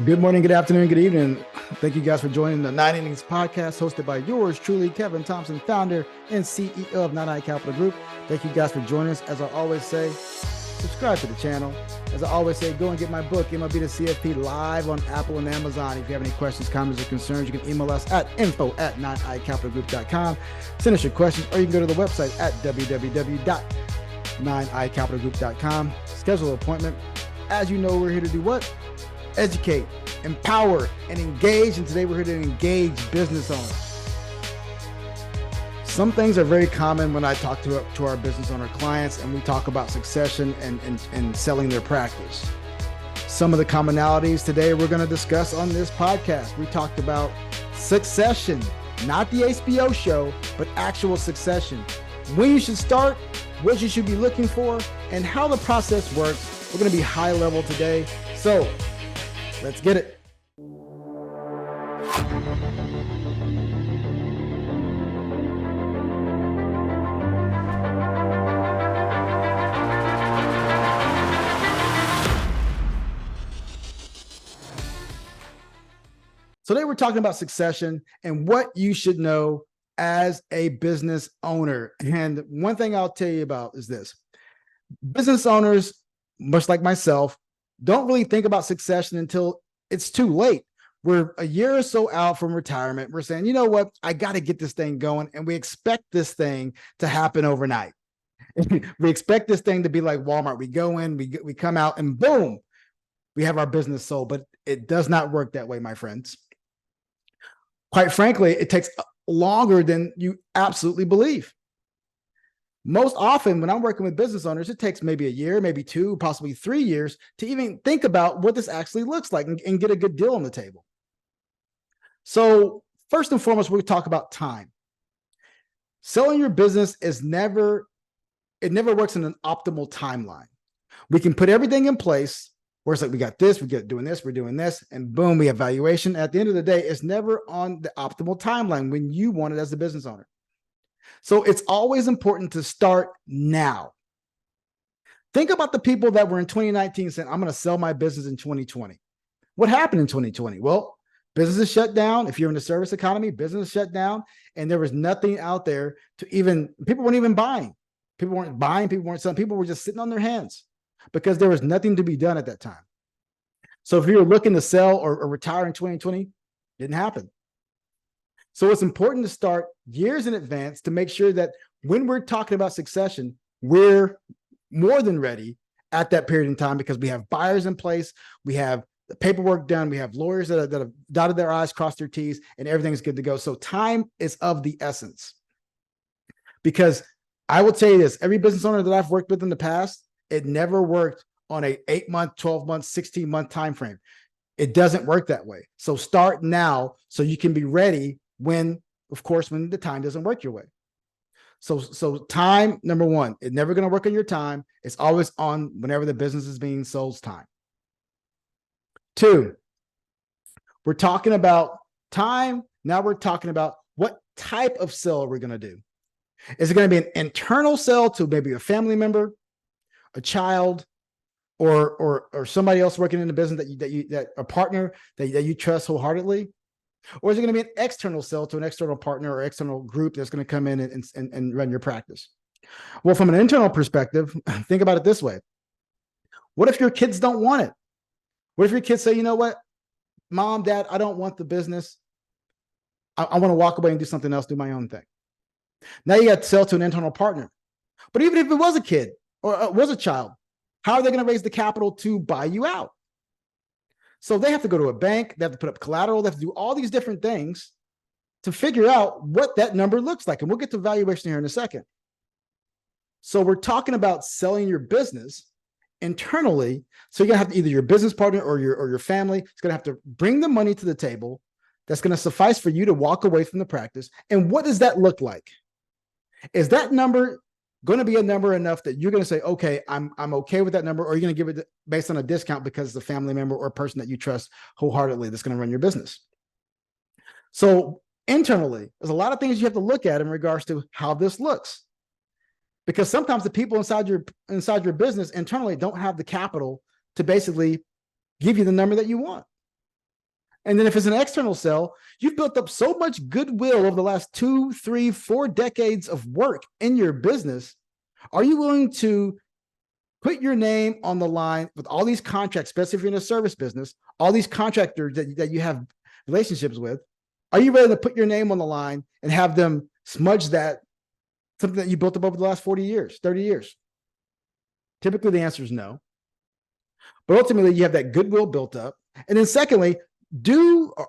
Good morning, good afternoon, good evening. Thank you guys for joining the 9 Innings podcast hosted by yours truly, Kevin Thompson, founder and CEO of 9 Capital Group. Thank you guys for joining us. As I always say, subscribe to the channel. As I always say, go and get my book, MLB to CFP, live on Apple and Amazon. If you have any questions, comments, or concerns, you can email us at info@9icapitalgroup.com. Send us your questions, or you can go to the website at www.9icapitalgroup.com. Schedule an appointment. As you know, we're here to do what? Educate, empower, and engage. And today we're here to engage business owners. Some things are very common when I talk to our business owner clients and we talk about succession and selling their practice. Some of the commonalities today we're going to discuss on this podcast. We talked about succession, not the HBO show, but actual succession. When you should start, what you should be looking for, and how the process works. We're going to be high level today. So let's get it. Today we're talking about succession and what you should know as a business owner. And one thing I'll tell you about is this. Business owners, much like myself, don't really think about succession until it's too late. We're a year or so out from retirement. We're saying, you know what? I got to get this thing going. And we expect this thing to happen overnight. We expect this thing to be like Walmart. We go in, we come out, and boom, we have our business sold. But it does not work that way, my friends. Quite frankly, it takes longer than you absolutely believe. Most often when I'm working with business owners, it takes maybe a year, maybe 2, possibly 3 years to even think about what this actually looks like and get a good deal on the table. So first and foremost, we talk about time. Selling your business never works in an optimal timeline. We can put everything in place where it's like, we got this, we're doing this, and boom, we have valuation. At the end of the day, it's never on the optimal timeline when you want it as a business owner. So it's always important to start now. Think about the people that were in 2019 saying, I'm going to sell my business in 2020. What happened in 2020? Well, businesses shut down. If you're in the service economy, business shut down, and there was nothing out there people weren't even buying. People weren't selling. People were just sitting on their hands because there was nothing to be done at that time. So if you were looking to sell or retire in 2020, it didn't happen. So it's important to start years in advance to make sure that when we're talking about succession, we're more than ready at that period in time because we have buyers in place, we have the paperwork done, we have lawyers that have dotted their I's, crossed their T's, and everything's good to go. So time is of the essence. Because I will tell you this, every business owner that I've worked with in the past, it never worked on a 8-month, 12-month, 16-month time frame. It doesn't work that way. So start now so you can be ready when the time doesn't work your way. So time, number one, it's never going to work on your time. It's always on whenever the business is being sold's time. 2, we're talking about time. Now we're talking about what type of sale we're going to do. Is it going to be an internal sale to maybe a family member, a child, or somebody else working in the business that a partner that you trust wholeheartedly? Or is it going to be an external sale to an external partner or external group that's going to come in and run your practice? Well, from an internal perspective, think about it this way. What if your kids don't want it? What if your kids say, you know what, Mom, Dad, I don't want the business. I want to walk away and do something else, do my own thing. Now you got to sell to an internal partner. But even if it was a kid or it was a child, how are they going to raise the capital to buy you out? So they have to go to a bank, they have to put up collateral, they have to do all these different things to figure out what that number looks like. And we'll get to valuation here in a second. So we're talking about selling your business internally. So you're gonna have to, either your business partner or your family is gonna have to bring the money to the table that's gonna suffice for you to walk away from the practice. And what does that look like? Is that number going to be a number enough that you're going to say, okay, I'm okay with that number, or you're going to give it based on a discount because it's a family member or a person that you trust wholeheartedly that's going to run your business? So internally, there's a lot of things you have to look at in regards to how this looks. Because sometimes the people inside your business internally don't have the capital to basically give you the number that you want. And then if it's an external sell, you've built up so much goodwill over the last 2, 3, 4 decades of work in your business. Are you willing to put your name on the line with all these contracts, especially if you're in a service business, all these contractors that you have relationships with? Are you ready to put your name on the line and have them smudge that, something that you built up over the last 40 years, 30 years? Typically, the answer is no. But ultimately, you have that goodwill built up. And then secondly,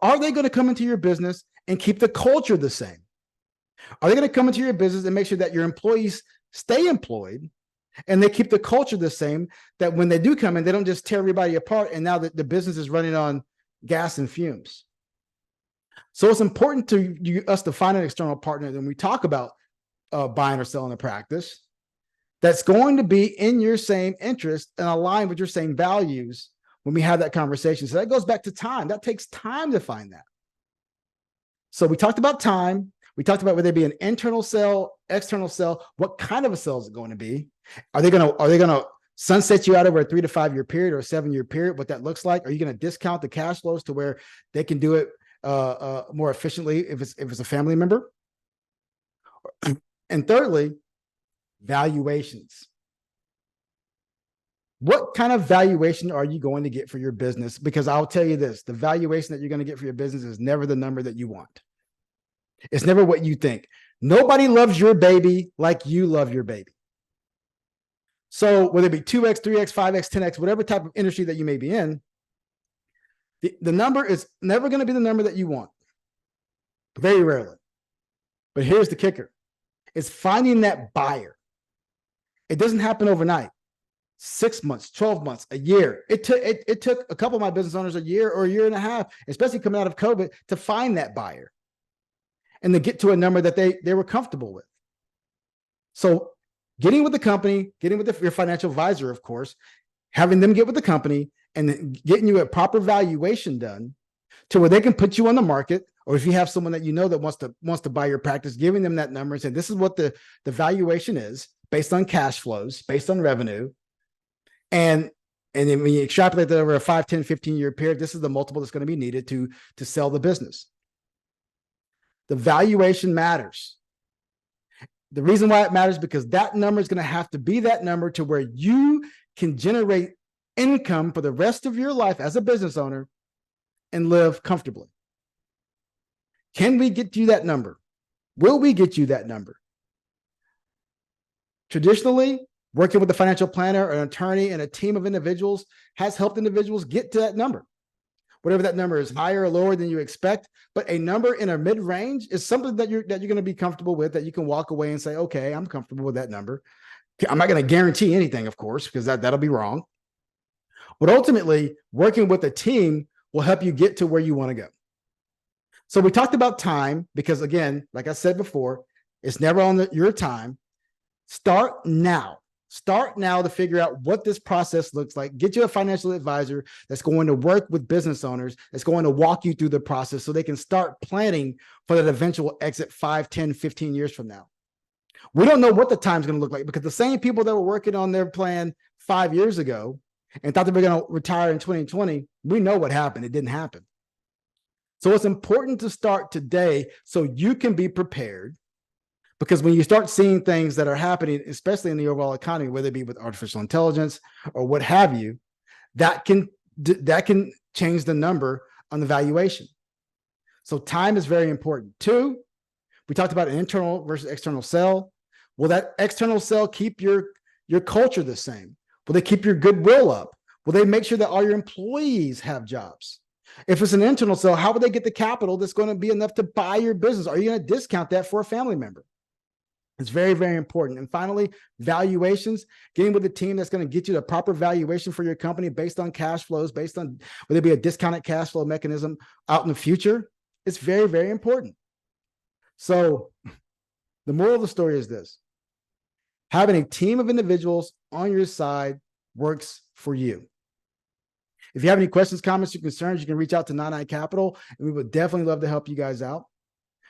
are they going to come into your business and keep the culture the same? Are they going to come into your business and make sure that your employees stay employed and they keep the culture the same, that when they do come in, they don't just tear everybody apart and now that the business is running on gas and fumes? So it's important to us to find an external partner when we talk about buying or selling a practice that's going to be in your same interest and aligned with your same values when we have that conversation. So that goes back to time. That takes time to find that. So we talked about time. We talked about whether it be an internal sell, external sell. What kind of a sell is it going to be? Are they going to sunset you out over a 3 to 5 year period or a 7 year period? What that looks like? Are you going to discount the cash flows to where they can do it more efficiently if it's a family member? And thirdly, valuations. What kind of valuation are you going to get for your business? Because I'll tell you this, the valuation that you're going to get for your business is never the number that you want. It's never what you think. Nobody loves your baby like you love your baby. So whether it be 2x, 3x, 5x, 10x, whatever type of industry that you may be in, the number is never going to be the number that you want. Very rarely. But here's the kicker. It's finding that buyer. It doesn't happen overnight. 6 months, 12 months, a year. It took a couple of my business owners a year or a year and a half, especially coming out of COVID, to find that buyer and to get to a number that they were comfortable with. So getting with the company, getting with your financial advisor, of course, having them get with the company and getting you a proper valuation done to where they can put you on the market. Or if you have someone that you know that wants to buy your practice, giving them that number and saying, this is what the valuation is based on cash flows, based on revenue. And then when you extrapolate that over a 5, 10, 15-year period, this is the multiple that's going to be needed to sell the business. The valuation matters. The reason why it matters is because that number is going to have to be that number to where you can generate income for the rest of your life as a business owner and live comfortably. Can we get you that number? Will we get you that number? Traditionally, working with a financial planner, an attorney, and a team of individuals has helped individuals get to that number. Whatever that number is, higher or lower than you expect, but a number in a mid-range is something that you're going to be comfortable with, that you can walk away and say, okay, I'm comfortable with that number. I'm not going to guarantee anything, of course, because that'll be wrong. But ultimately, working with a team will help you get to where you want to go. So we talked about time because, again, like I said before, it's never on your time. Start now. Start now to figure out what this process looks like. Get you a financial advisor that's going to work with business owners, that's going to walk you through the process so they can start planning for that eventual exit 5, 10, 15 years from now. We don't know what the time's going to look like because the same people that were working on their plan 5 years ago and thought they were going to retire in 2020, we know what happened. It didn't happen. So it's important to start today so you can be prepared. Because when you start seeing things that are happening, especially in the overall economy, whether it be with artificial intelligence or what have you, that can change the number on the valuation. So time is very important. 2, we talked about an internal versus external sell. Will that external sell keep your culture the same? Will they keep your goodwill up? Will they make sure that all your employees have jobs? If it's an internal sell, how will they get the capital that's going to be enough to buy your business? Are you going to discount that for a family member? It's very, very important. And finally, valuations, getting with a team that's going to get you the proper valuation for your company based on cash flows, based on whether it be a discounted cash flow mechanism out in the future. It's very, very important. So the moral of the story is this: having a team of individuals on your side works for you. If you have any questions, comments, or concerns, you can reach out to 99 Capital, and we would definitely love to help you guys out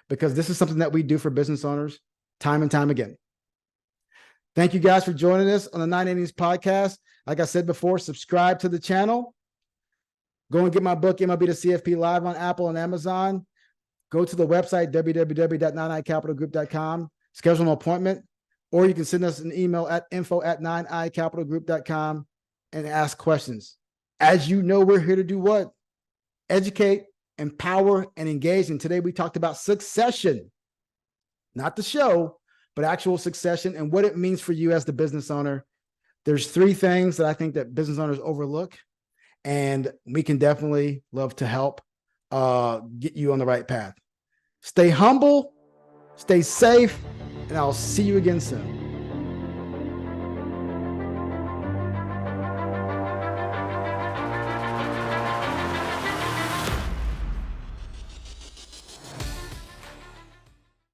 because this is something that we do for business owners time and time again. Thank you guys for joining us on the 980s podcast. Like I said before, subscribe to the channel. Go and get my book, MLB to CFP, live on Apple and Amazon. Go to the website, www.9icapitalgroup.com, schedule an appointment, or you can send us an email at info@9icapitalgroup.com and ask questions. As you know, we're here to do what? Educate, empower, and engage. And today we talked about succession, not the show, but actual succession and what it means for you as the business owner. There's 3 things that I think that business owners overlook, and we can definitely love to help get you on the right path. Stay humble, stay safe, and I'll see you again soon.